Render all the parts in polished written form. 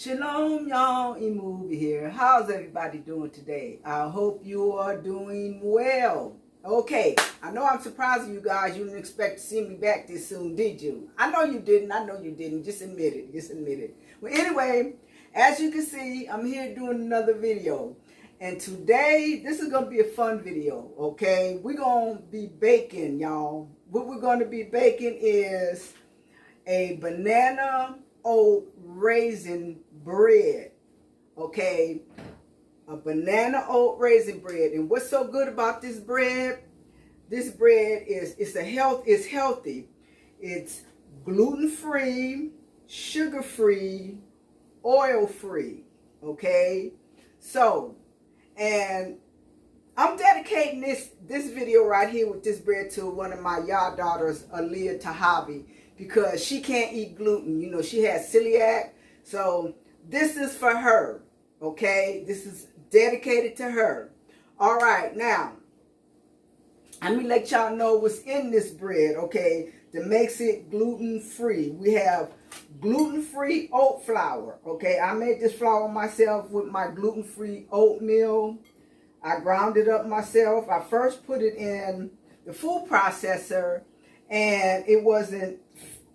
Shalom, y'all. Movie here. How's everybody doing today? I hope you are doing well. Okay, I know I'm surprising you guys. You didn't expect to see me back this soon, did you? I know you didn't. I know you didn't. Just admit it. Just admit it. Well, anyway, as you can see, I'm here doing another video. And today, this is going to be a fun video, okay? We're going to be baking, y'all. What we're going to be baking is a banana oat raisin bread, okay? A banana oat raisin bread. And what's so good about this bread? This bread is healthy. It's gluten-free, sugar-free, oil-free, okay? So, and I'm dedicating this video right here with this bread to one of my y'all daughters, Aaliyah Tahavi, because she can't eat gluten. You know, she has celiac. So this is for her, okay? This is dedicated to her. All right, now, let me let y'all know what's in this bread, okay, that makes it gluten-free. We have gluten-free oat flour, okay? I made this flour myself with my gluten-free oatmeal. I ground it up myself. I first put it in the food processor, and it wasn't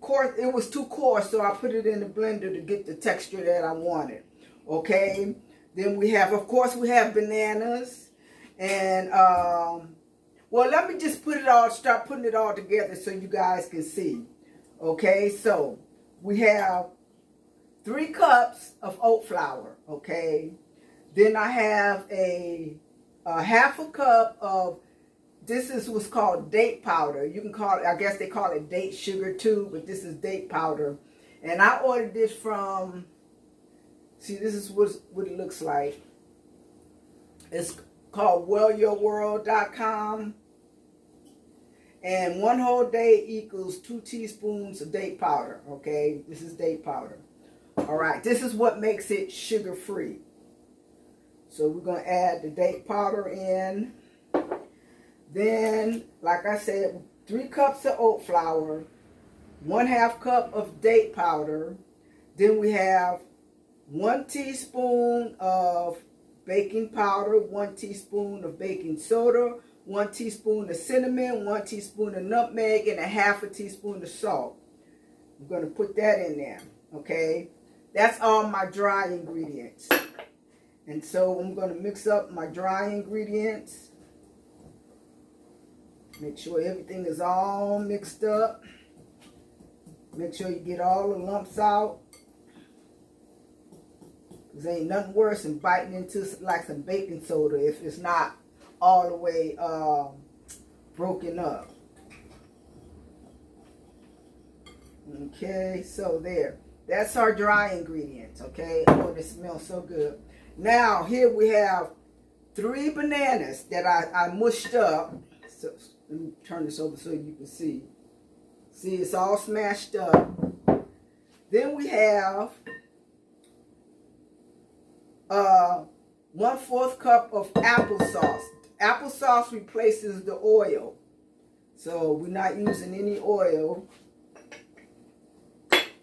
coarse. It was too coarse, so I put it in the blender to get the texture that I wanted, okay? Then we have, of course, we have bananas, and well, let me just start putting it all together so you guys can see. Okay, so we have 3 cups of oat flour, okay? Then I have a half a cup of, this is what's called date powder. You can call it, I guess they call it date sugar too, but this is date powder. And I ordered this from, see, this is what it looks like. It's called wellyourworld.com. And 1 whole day equals 2 teaspoons of date powder, okay? This is date powder. All right, this is what makes it sugar-free. So we're going to add the date powder in. Then, like I said, 3 cups of oat flour, 1/2 cup of date powder. Then we have 1 teaspoon of baking powder, 1 teaspoon of baking soda, 1 teaspoon of cinnamon, 1 teaspoon of nutmeg, and 1/2 teaspoon of salt. I'm going to put that in there, okay? That's all my dry ingredients. And so I'm going to mix up my dry ingredients. Make sure everything is all mixed up. Make sure you get all the lumps out. Because ain't nothing worse than biting into like some baking soda if it's not all the way broken up. Okay, so there. That's our dry ingredients, okay? Oh, this smells so good. Now, here we have 3 bananas that I mushed up. So, let me turn this over so you can see. See, it's all smashed up. Then we have 1/4 cup of applesauce. Applesauce replaces the oil. So we're not using any oil.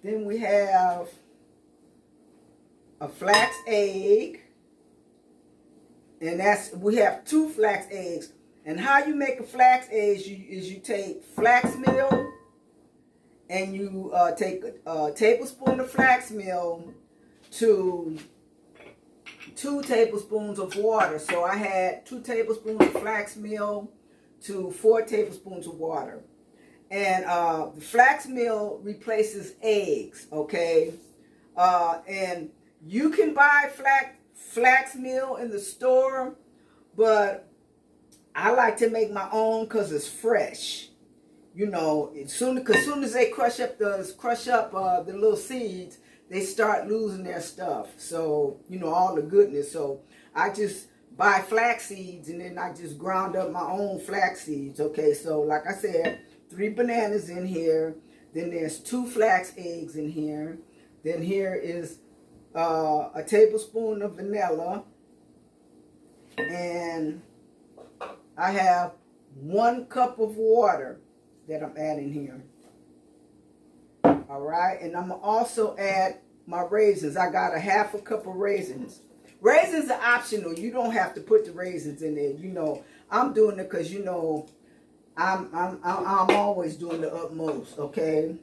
Then we have a flax egg. And we have 2 flax eggs. And how you make a flax egg is you take flax meal and you take a tablespoon of flax meal to 2 tablespoons of water. So I had 2 tablespoons of flax meal to 4 tablespoons of water. And the flax meal replaces eggs, okay? And you can buy flax meal in the store, but I like to make my own because it's fresh. You know, as soon as they crush up the little seeds, they start losing their stuff. So, you know, all the goodness. So I just buy flax seeds and then I just ground up my own flax seeds. Okay, so like I said, 3 bananas in here. Then there's 2 flax eggs in here. Then here is a tablespoon of vanilla. And I have 1 cup of water that I'm adding here. All right, and I'm going to also add my raisins. I got a half a cup of raisins. Raisins are optional. You don't have to put the raisins in there. You know, I'm doing it because, you know, I'm always doing the utmost, okay?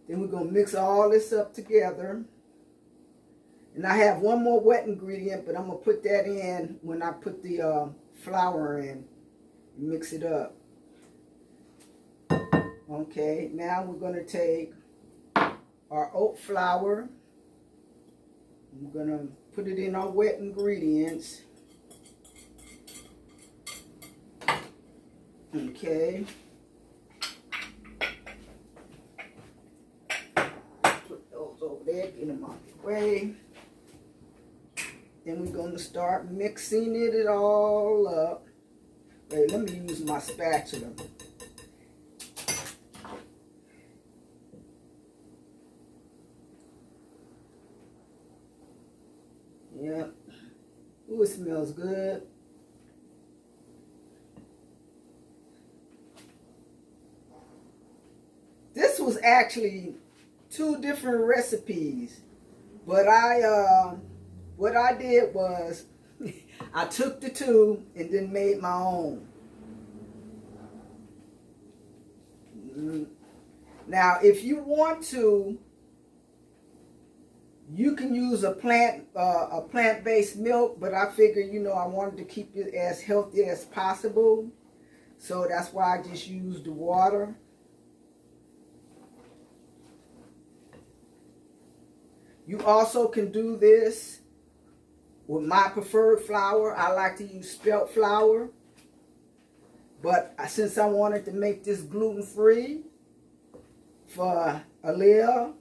Then we're going to mix all this up together. And I have one more wet ingredient, but I'm going to put that in when I put the flour in. Mix it up. Okay, now we're going to take our oat flour. We're going to put it in our wet ingredients. Okay. Put those over there, get them out of the way. Then we're going to start mixing it all up. Wait, let me use my spatula. Yep. Ooh, it smells good. This was actually 2 different recipes, but what I did was I took the 2 and then made my own. Now, if you want to, you can use a plant-based milk, but I figured, you know, I wanted to keep it as healthy as possible, so that's why I just used the water. You also can do this with my preferred flour. I like to use spelt flour, but since I wanted to make this gluten-free for Aaliyah,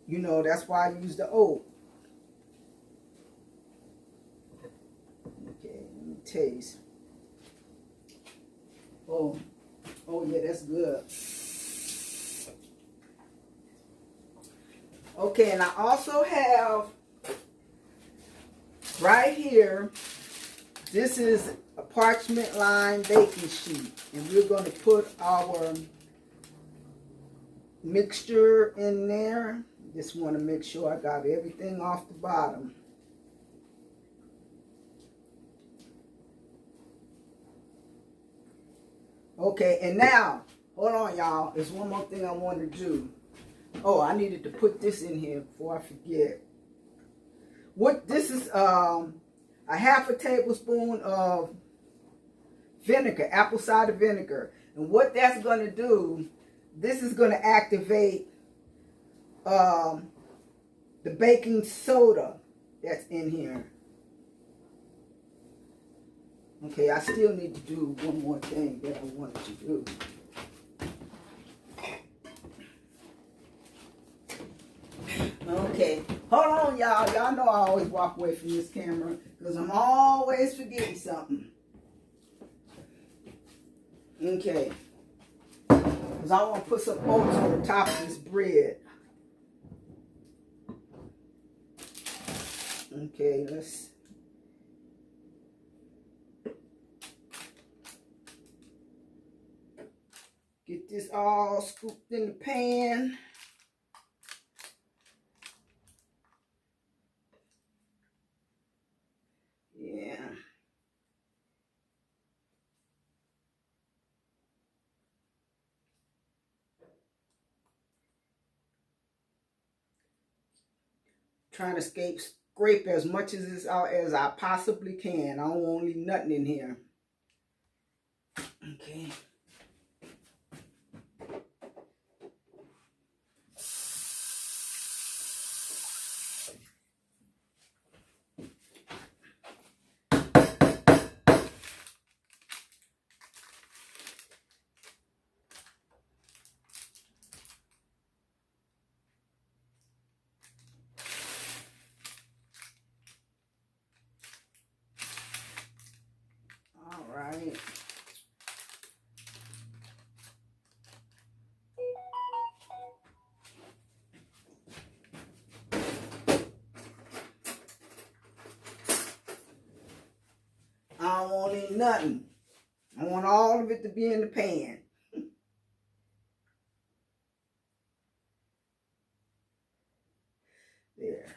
you know, that's why I use the oat. Okay, let me taste. Oh yeah, that's good. Okay, and I also have right here, this is a parchment lined baking sheet, and we're going to put our mixture in there. Just want to make sure I got everything off the bottom. Okay, and now, hold on, y'all. There's one more thing I want to do. Oh, I needed to put this in here before I forget. What this is, a half a tablespoon of vinegar, apple cider vinegar. And what that's going to do, this is going to activate the baking soda that's in here. Okay, I still need to do one more thing that I wanted to do. Okay, hold on, y'all. Y'all know I always walk away from this camera because I'm always forgetting something. Okay, because I want to put some oats on the top of this bread. Okay, let's get this all scooped in the pan. Yeah. Trying to scrape as much of this out as I possibly can. I don't want to leave nothing in here. Okay. All right. I don't want any nothing. I want all of it to be in the pan. There.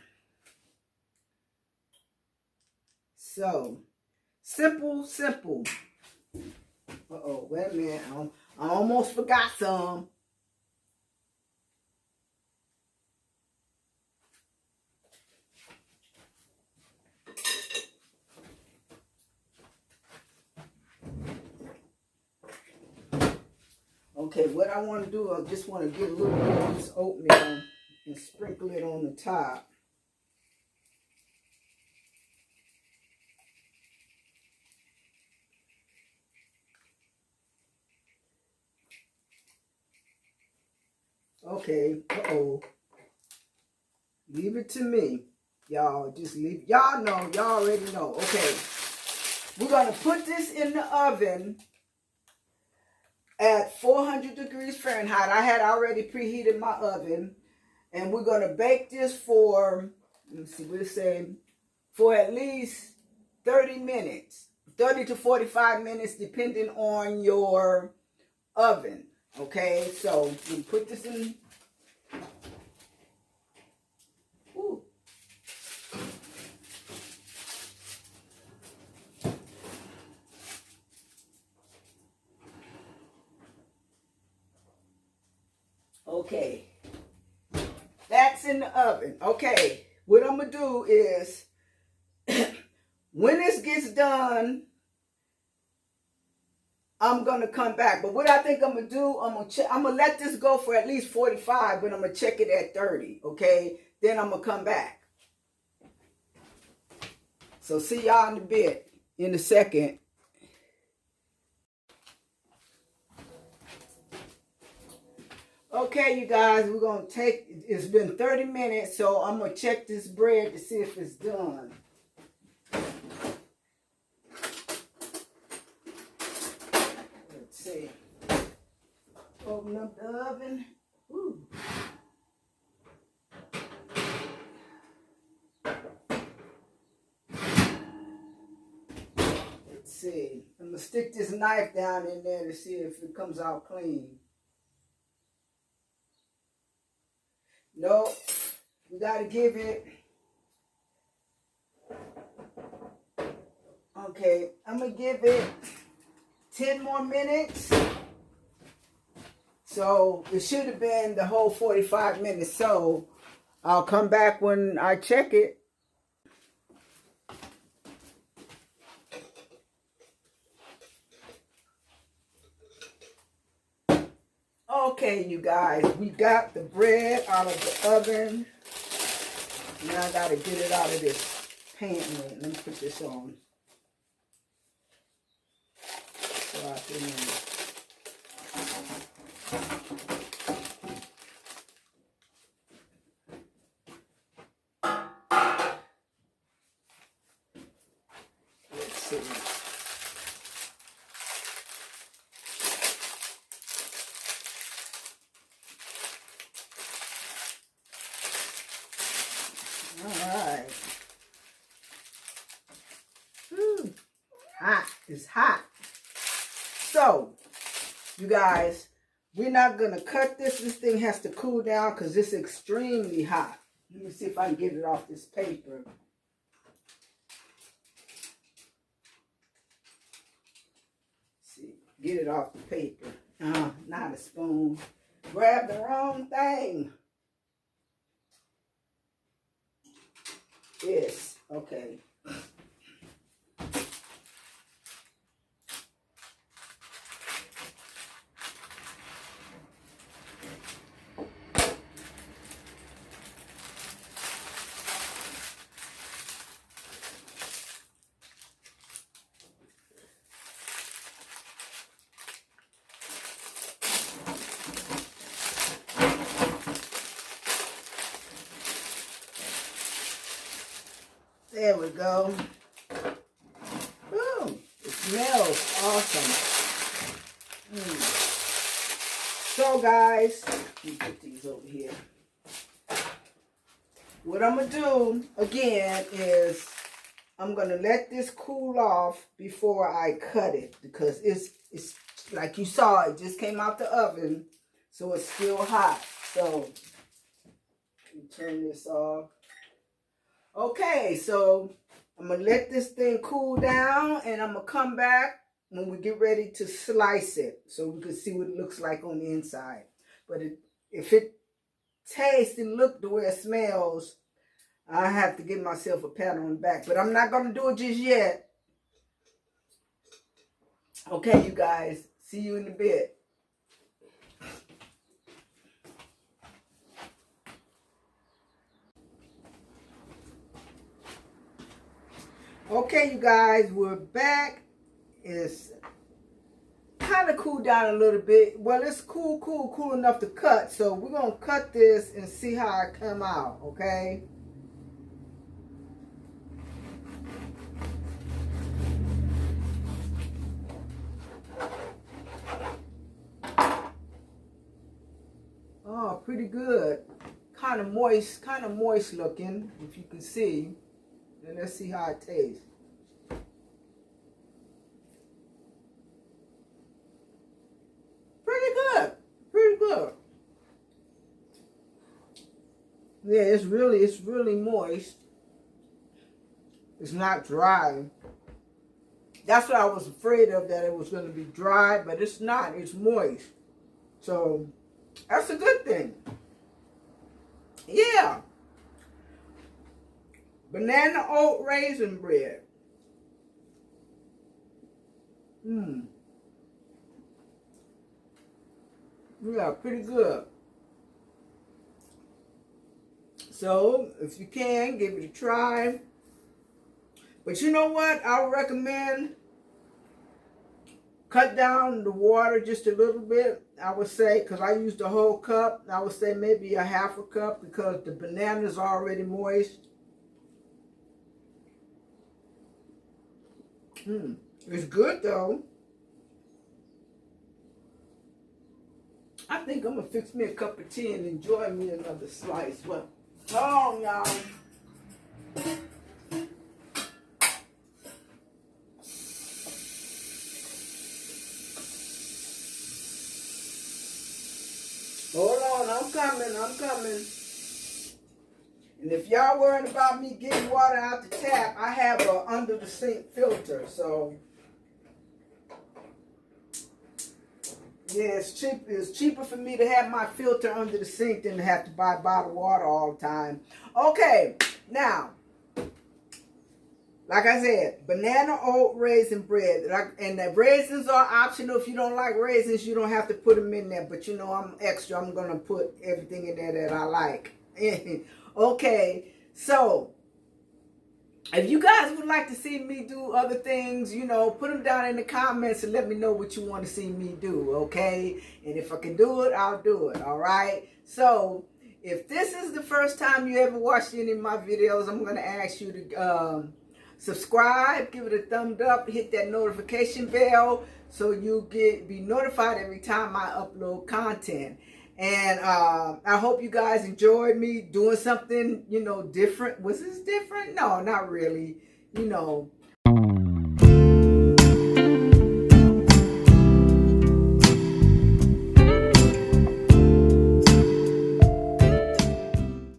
So, simple, simple. Uh-oh, wait a minute. I almost forgot some. Okay, what I want to do, I just want to get a little bit of this oatmeal and sprinkle it on the top. Okay, uh-oh. Leave it to me. Y'all, just leave. Y'all know, y'all already know. Okay, we're going to put this in the oven at 400 degrees Fahrenheit. I had already preheated my oven. And we're going to bake this for, let's see, we'll say, for at least 30 minutes. 30 to 45 minutes, depending on your oven. Okay, so we put this in. Ooh. Okay, that's in the oven. Okay, what I'm gonna do is when this gets done, I'm gonna come back. But what I think I'm gonna do, I'm gonna let this go for at least 45, but I'm gonna check it at 30. Okay, then I'm gonna come back. So see y'all in a bit, in a second. Okay, you guys, we're going to take, it's been 30 minutes, so I'm going to check this bread to see if it's done. Let's see. Open up the oven. Ooh. Let's see. I'm going to stick this knife down in there to see if it comes out clean. Nope. We got to give it. Okay, I'm going to give it 10 more minutes. So it should have been the whole 45 minutes. So I'll come back when I check it. Okay, you guys, we got the bread out of the oven. Now I got to get it out of this pan. Let me put this on. So I can, let's see. Alright. Hot. It's hot. So, you guys, we're not going to cut this. This thing has to cool down because it's extremely hot. Let me see if I can get it off this paper. See, get it off the paper. Not a spoon. Grab the wrong thing. Yes, okay. There we go. Boom. It smells awesome. So guys, let me put these over here. What I'm going to do again is I'm going to let this cool off before I cut it because it's like you saw, it just came out the oven, so it's still hot. So let me turn this off. Okay, so I'm going to let this thing cool down, and I'm going to come back when we get ready to slice it so we can see what it looks like on the inside. But if it tastes and look the way it smells, I have to give myself a pat on the back. But I'm not going to do it just yet. Okay, you guys. See you in a bit. Okay, you guys. We're back. It's kind of cooled down a little bit. Well, it's cool enough to cut. So we're going to cut this and see how it come out. Okay. Oh, pretty good. Kind of moist looking, if you can see. And let's see how it tastes. Pretty good. Pretty good. Yeah, it's really moist. It's not dry. That's what I was afraid of, that it was going to be dry, but it's not. It's moist. So that's a good thing. Yeah. Banana oat raisin bread. Yeah, pretty good. So, if you can, give it a try. But you know what? I would recommend cut down the water just a little bit. I would say, because I used a whole cup, I would say maybe a half a cup because the banana is already moist. It's good though. I think I'm going to fix me a cup of tea and enjoy me another slice. Well, hold on, y'all. Hold on, I'm coming. And if y'all worried about me getting water out the tap, I have a under the sink filter, so yeah, it's cheaper for me to have my filter under the sink than to have to buy bottled water all the time. Okay, now, like I said, banana oat raisin bread. And the raisins are optional. If you don't like raisins, you don't have to put them in there. But you know, I'm extra. I'm going to put everything in there that I like. Okay, so if you guys would like to see me do other things, you know, put them down in the comments and let me know what you want to see me do, okay? And if I can do it, I'll do it, all right? So, if this is the first time you ever watched any of my videos, I'm going to ask you to subscribe, give it a thumbs up, hit that notification bell so you be notified every time I upload content. And I hope you guys enjoyed me doing something, you know, different. Was this different? No, not really. You know,